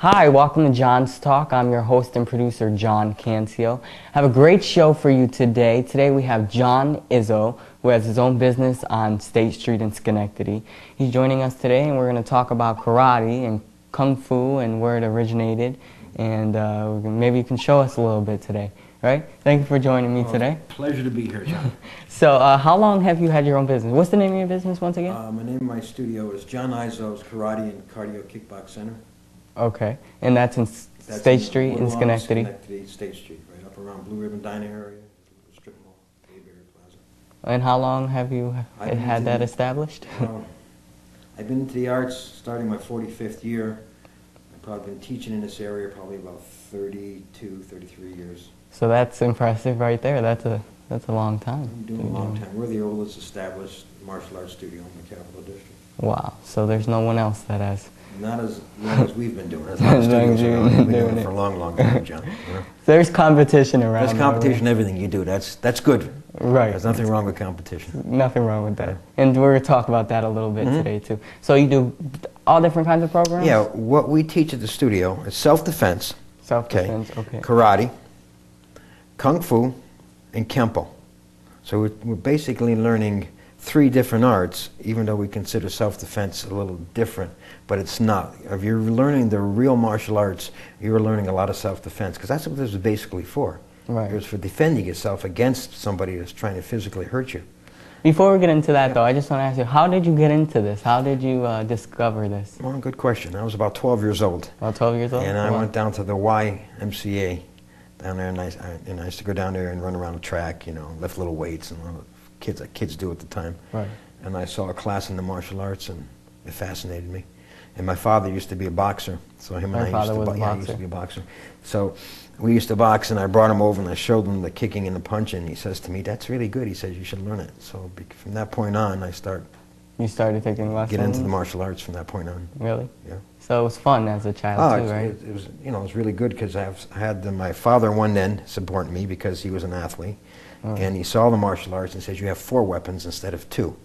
Hi, welcome to John's Talk. I'm your host and producer, John Cancio. I have a great show for you today. Today we have John Izzo, who has his own business on State Street in Schenectady. He's joining us today, and we're going to talk about karate and kung fu and where it originated, and maybe you can show us a little bit today, right? Thank you for joining me today. Pleasure to be here, John. So, how long have you had your own business? What's the name of your business once again? The name of my studio is John Izzo's Karate and Cardio Kickbox Center. Okay, and that's in State Street in Schenectady? Schenectady, State Street, right up around Blue Ribbon Dining area, Strip Mall, Bayberry Plaza. And how long have you had that established? I've been into the arts starting my 45th year. I've probably been teaching in this area probably about 32, 33 years. So that's impressive right there. That's a long time. I'm doing a long time. We're the oldest established martial arts studio in the Capital District. Wow. So there's no one else that has. Not as long as we've been doing it. As long as we've been doing it for a long, long time, John. You know? There's competition around. There's competition in everything you do. That's good. Right. There's nothing wrong with competition. Nothing wrong with that. And we're going to talk about that a little bit today, too. So you do all different kinds of programs? Yeah, what we teach at the studio is self-defense. Self-defense, okay. Karate, kung fu, and kempo. So we're basically learning 3 different arts, even though we consider self-defense a little different, but it's not. If you're learning the real martial arts, you're learning a lot of self-defense, because that's what this is basically for. Right. It's for defending yourself against somebody that's trying to physically hurt you. Before we get into that, though, I just want to ask you, how did you get into this? How did you discover this? Well, good question. I was about 12 years old. About 12 years old? And I went down to the YMCA down there, and I used to go down there and run around the track, you know, lift little weights and kids do at the time. Right. And I saw a class in the martial arts, and it fascinated me. And my father used to be a boxer, so him and I used to be a boxer. So we used to box, and I brought him over and I showed him the kicking and the punching. And he says to me, "That's really good." He says, "You should learn it." So from that point on, You started taking lessons? Get into the martial arts from that point on. Really? Yeah. So it was fun as a child too, right? It was, you know, it was really good because I had my father on one end supporting me because he was an athlete, and he saw the martial arts and says, "You have 4 weapons instead of 2.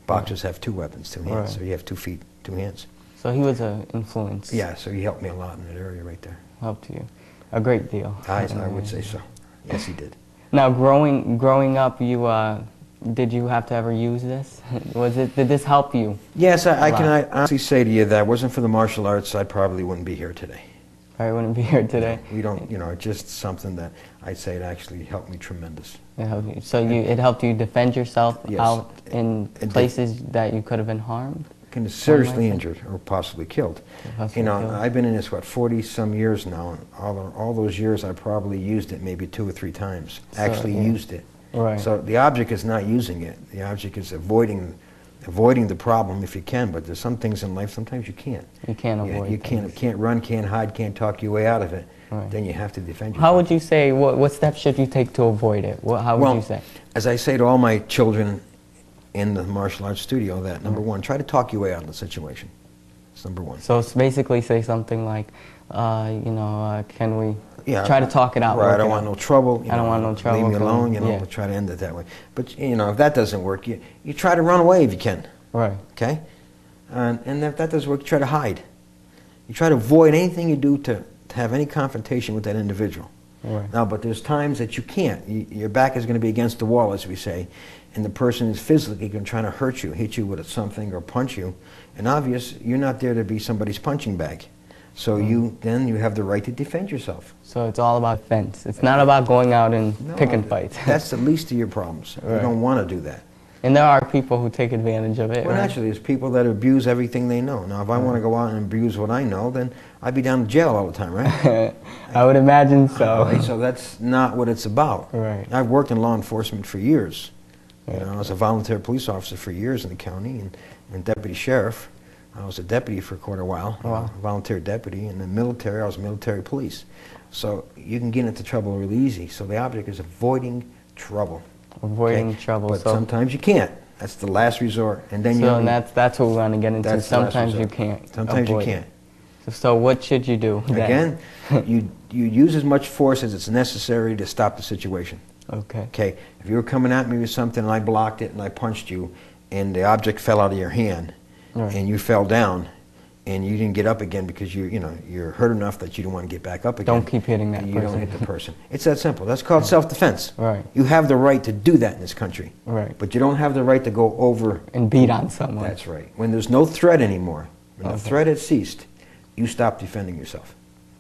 Boxers have 2 weapons, 2 hands, so you have 2 feet, 2 hands." So he was an influence. Yeah, so he helped me a lot in that area right there. Helped you a great deal. I would say so. Yes, he did. Now, growing up, did you have to ever use this? Did this help you? Yes, I can honestly say to you that wasn't for the martial arts, I probably wouldn't be here today. I wouldn't be here today. We don't, you know, it's just something that I'd say it actually helped me tremendous. It helped you. So it helped you defend yourself out in places that you could have been harmed? Seriously injured or possibly killed. You know, I've been in this, 40-some years now, and all those years I probably used it maybe 2 or 3 times. Used it. Right. So the object is not using it. The object is avoiding the problem if you can, but there's some things in life sometimes you can't. You can't avoid You can't run, can't hide, can't talk your way out of it. Right. Then you have to defend yourself. How would you say, what steps should you take to avoid it? How would you say? As I say to all my children in the martial arts studio, that number 1, try to talk your way out of the situation. It's number 1. So it's basically say something like, can we try to talk it out? Right, I don't want no trouble. I don't want no trouble. Leave me alone, we'll try to end it that way. But, if that doesn't work, you try to run away if you can. Right. Okay? And if that doesn't work, you try to hide. You try to avoid anything you do to have any confrontation with that individual. Right. Now, but there's times that you can't. Your back is going to be against the wall, as we say, and the person is physically going to try to hurt you, hit you with something or punch you. And obvious, you're not there to be somebody's punching bag. So you have the right to defend yourself. So it's all about defense. It's not about going out and picking fights. That's the least of your problems. Right. You don't want to do that. And there are people who take advantage of it. Well, naturally, there's people that abuse everything they know. Now, if I want to go out and abuse what I know, then I'd be down in jail all the time, right? I would imagine so. Right, so that's not what it's about. Right. I've worked in law enforcement for years. I was a volunteer police officer for years in the county and deputy sheriff. I was a deputy for quite a while, volunteer deputy. In the military, I was military police. So you can get into trouble really easy. So the object is avoiding trouble. Avoiding trouble. But sometimes you can't. That's the last resort. And then that's what we want to get into. Sometimes you can't. Sometimes you can't. So what should you do then? Again, you use as much force as it's necessary to stop the situation. Okay. Okay. If you were coming at me with something and I blocked it and I punched you and the object fell out of your hand and you fell down, and you didn't get up again because you're hurt enough that you don't want to get back up again. Don't keep hitting that and person. You don't hit the person. It's that simple. That's called self-defense. Right. You have the right to do that in this country. Right. But you don't have the right to go over and beat on someone. That's right. When there's no threat anymore, when the threat has ceased, you stop defending yourself.